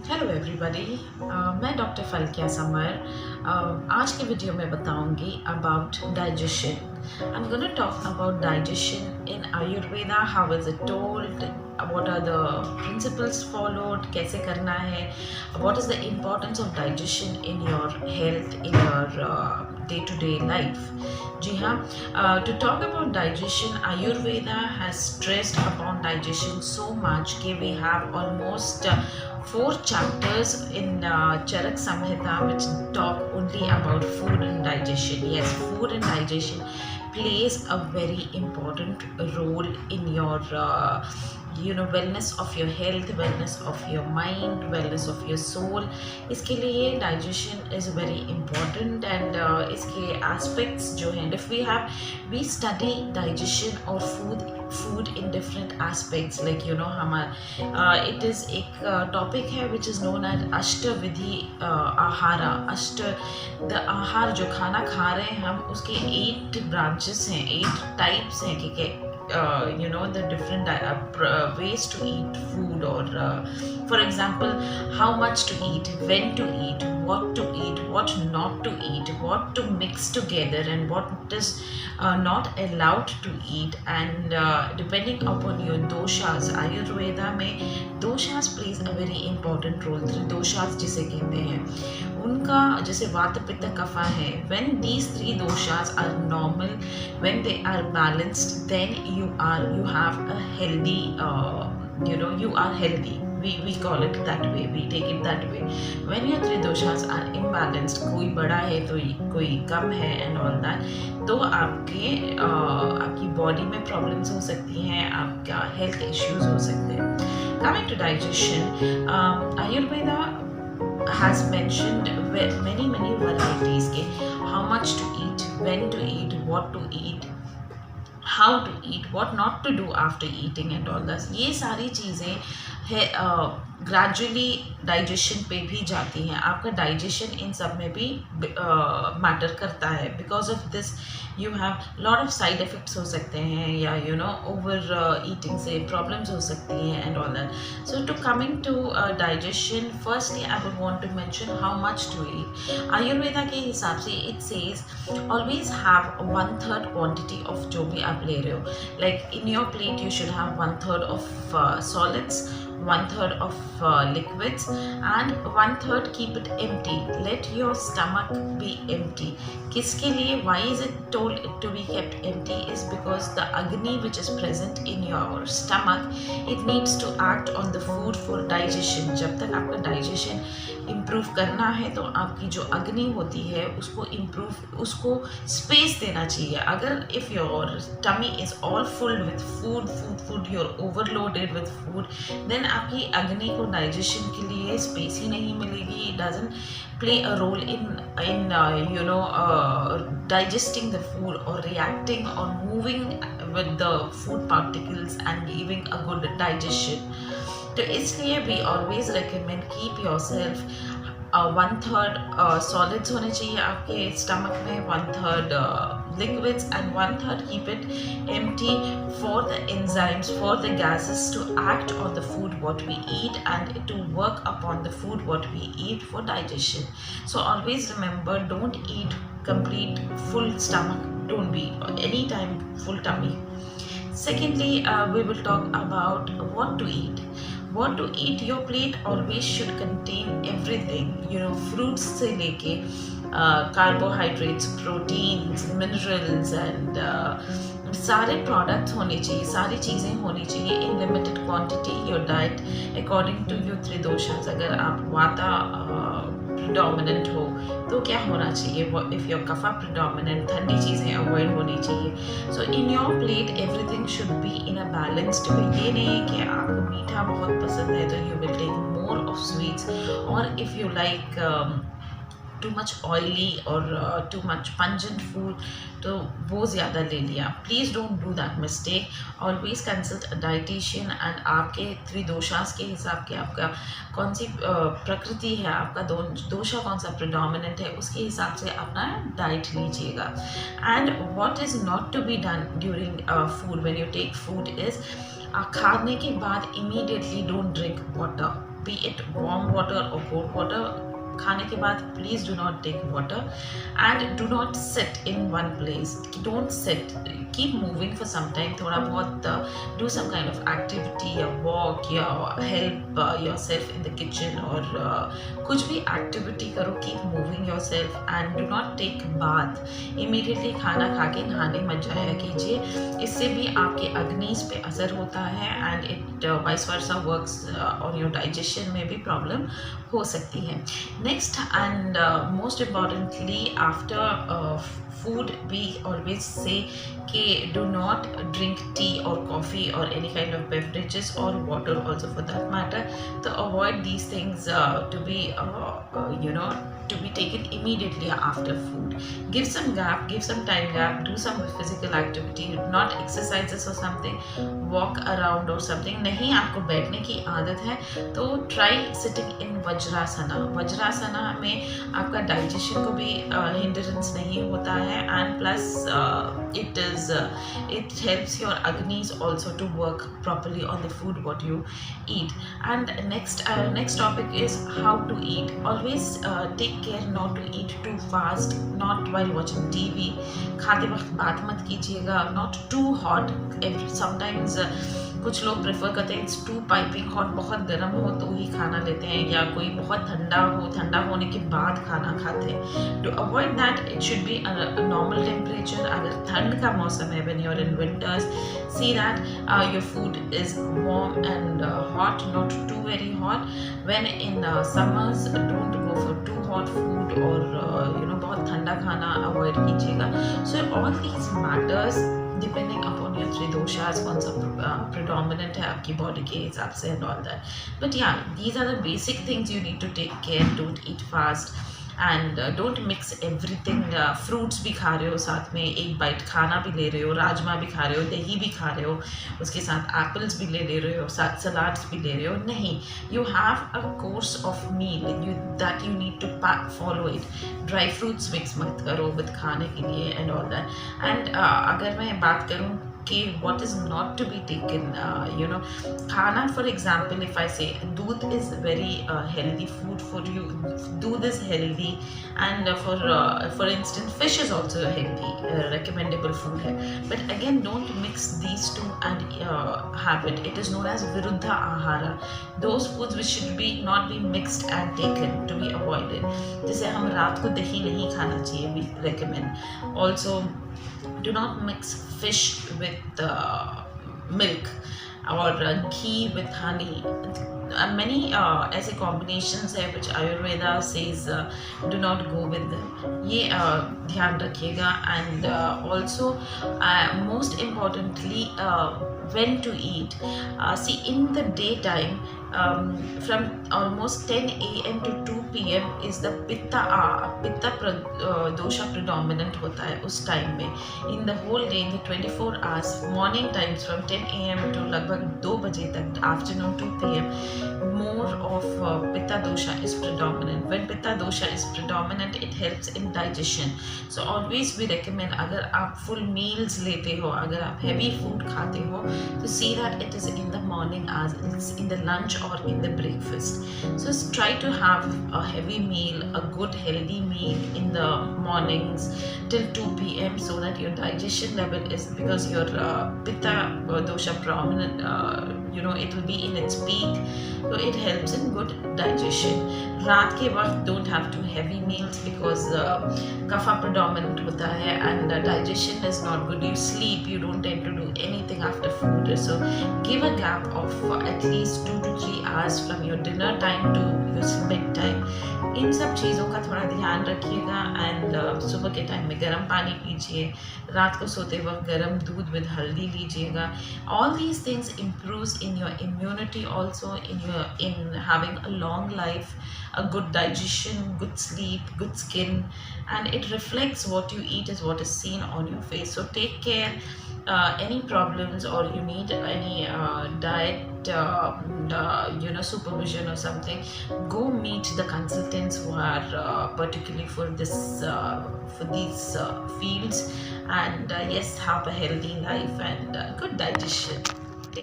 Hello everybody. मैं doctor फलकिया summer आज के वीडियो में बताऊंगी about digestion. I am gonna talk about digestion in Ayurveda, how is it told, what are the principles followed, कैसे करना है, what is the importance of digestion in your health, in your day-to-day life. जी हाँ, to talk about digestion, Ayurveda has stressed upon digestion so much कि we have almost 4 chapters in Charak Samhita which talk only about food and digestion. Yes, food and digestion plays a very important role in your wellness of your health, wellness of your mind, wellness of your soul. इसके लिए digestion is very important and इसके aspects जो हैं, if we study digestion or food in different aspects, like हमारा it is एक topic है which is known as अष्टविधि आहारा। The आहार जो खाना खा रहे हैं हम, उसके 8 branches हैं, 8 types हैं कि the different ways to eat food, or for example, how much to eat, when to eat, what not to eat, what to mix together, and what is not allowed to eat. And depending upon your doshas, ayurveda में doshas plays a very important role. Doshas जिसे कहते हैं, उनका जैसे वात पित्त कफा है, when these 3 doshas are normal, when they are balanced, then you have a healthy, you are healthy. We call it that way, we take it that way. When your 3 doshas are imbalanced, कोई बड़ा है तो कोई कम है and all that, तो आपकी body में problems हो सकती हैं, आपका हेल्थ इश्यूज हो सकते हैं. Coming to digestion, Ayurveda has mentioned many varieties के how much to eat, when to eat, what to eat, how to eat, what not to do after eating and all that. ये सारी चीज़ें है gradually digestion पे भी जाती हैं. आपका डाइजेशन इन सब में भी मैटर करता है. Because of this you have lot of side effects हो सकते हैं, या ओवर ईटिंग से प्रॉब्लम्स हो सकती हैं and all that. So to coming to digestion, firstly I would want to mention how much to eat. Ayurveda के हिसाब से it says always have 1/3 quantity of जो भी आप ले रहे हो. Like in your plate you should have 1/3 of solids, 1/3 of liquids, and 1/3 keep it empty. Let your stomach be empty. किसके लिए? Why is it told it to be kept empty? Is because the agni which is present in your stomach, it needs to act on the food for digestion. जब तक आपका digestion improve करना है तो आपकी जो अग्नि होती है उसको स्पेस देना चाहिए. अगर if your tummy is all full with food, you're overloaded with food, then आपकी अग्नि को डाइजेशन के लिए स्पेस ही नहीं मिलेगी. It doesn't play a role in digesting the food or reacting or moving with the food particles and giving a good digestion. तो इसलिए we always recommend keep yourself 1/3 solids होने चाहिए आपके स्टमक में, 1/3 liquids, and 1/3 keep it empty for the enzymes, for the gases to act on the food what we eat and to work upon the food what we eat for digestion. So always remember, don't eat complete full stomach, don't be anytime full tummy. Secondly, we will talk about what to eat. What to eat, your plate always should contain everything, fruits से लेके carbohydrates, proteins, minerals, and सारे products होने चाहिए, सारी चीज़ें होनी चाहिए in limited quantity. Your diet according to your 3 doshas. अगर आप वाता predominant हो तो क्या होना चाहिए? if your kapha predominant, ठंडी चीज़ें अवॉइड होनी चाहिए. so in your plate everything should be in a balanced way. ये नहीं कि आपको मीठा बहुत पसंद है तो you will take more of sweets, or if you like too much oily or too much pungent food तो वो ज़्यादा ले लिया. Please don't do that mistake. Always consult a dietitian and आपके 3 दोषास के हिसाब के आपका कौन सी प्रकृति है, आपका दोषा कौन सा प्रिडोमिनेंट है, उसके हिसाब से अपना डाइट लीजिएगा. And what is not to be done during food when you take food is खाने के बाद immediately don't drink water. be it warm water or cold water. खाने के बाद please do not take water and do not sit in one place. Don't sit, keep moving for some time. थोड़ा बहुत do some kind of activity या walk या help yourself in the kitchen और कुछ भी activity करो. keep moving yourself and do not take bath. immediately खाना खा के नहाने मत जाया कीजिए, इससे भी आपके अग्निज पे असर होता है and it vice versa works on your digestion में भी problem हो सकती है. Next and most importantly, after food we always say कि do not drink tea or coffee or any kind of beverages or water also for that matter. To avoid these things to be to be taken immediately after food. Give some gap, give some time gap, do some physical activity, not exercises or something, walk around or something. नहीं आपको बैठने की आदत है तो try sitting in वज्रासना. वज्रासना में आपका digestion को भी hindrance नहीं होता है and plus it helps your agnis also to work properly on the food what you eat. And next topic is how to eat. Always take care not to eat too fast, not while watching TV. खाते वक्त बात मत कीजिएगा. Not too hot. Sometimes कुछ लोग prefer करते हैं to piping hot, बहुत गर्म हो तो ही खाना लेते हैं, या कोई बहुत ठंडा हो, ठंडा होने के बाद खाना खाते हैं. To avoid that it should be normal temperature. अगर ठंड का मौसम है when you are in winters, see that your food is warm and hot, not too very hot. When in summers don't go for too hot food और बहुत ठंडा खाना avoid कीजिएगा. So all these matters depending upon your three doshas, कौन सा predominant है आपकी body के हिसाब से and all that. But yeah, these are the basic things you need to take care. Don't eat fast and don't mix everything. Fruits भी खा रहे हो साथ में, एक बाइट खाना भी ले रहे हो, राजमा भी खा रहे हो, दही भी खा रहे हो, उसके साथ एप्पल्स भी ले रहे हो, साथ सलाड्स भी ले रहे हो. नहीं, you have a course of meal that you need to follow it. Dry fruits mix मत करो विद खाने के लिए एंड ऑल दैट. एंड अगर मैं बात करूँ कि what is not to be taken, खाना, for example, if I say दूध is very healthy food for you. दूध is healthy and for instance fish is also a healthy recommendable food है. But again, don't mix these two and have it. It is known as viruddha ahara. Those foods which should be not be mixed and taken, to be avoided. जैसे हम रात को दही नहीं खाना चाहिए, we recommend. Also, do not mix fish with milk or ghee with honey. Many ऐसे combinations है which Ayurveda says do not go with them. ये ध्यान रखिएगा. And also most importantly, when to eat. See, in the daytime, from almost 10 a.m. to 2 p.m. is the pitta dosha predominant होता है उस time में. In the whole day, in the 24 hours, morning times from 10 a.m. to लगभग 2 बजे तक, afternoon 2 p.m. more of pitta dosha is predominant. When pitta dosha is predominant, it helps in digestion. So always we recommend, अगर आप full meals लेते हो, अगर आप heavy food खाते हो, to see that it is in the morning hours, it's in the lunch or in the breakfast. So try to have a heavy meal, a good healthy meal in the mornings till 2 p.m. so that your digestion level is, because your pitta dosha prominent, it will be in its peak, so it helps in good digestion. रात के वक्त don't have too heavy meals because kapha predominant होता है and digestion is not good. You sleep, you don't tend to do anything after food. So give a gap of at least 2 to 3 hours from your dinner time to your bed time. इन सब चीज़ों का थोड़ा ध्यान रखिएगा. And सुबह के time में गर्म पानी पीजिए, रात को सोते वक्त गर्म दूध विद हल्दी लीजिएगा. All these things improves in your immunity, also in having a long life, a good digestion, good sleep, good skin, and it reflects what you eat is what is seen on your face. So take care. Any problems or you need any diet supervision or something, go meet the consultants who are particularly for this for these fields, and yes, have a healthy life and good digestion.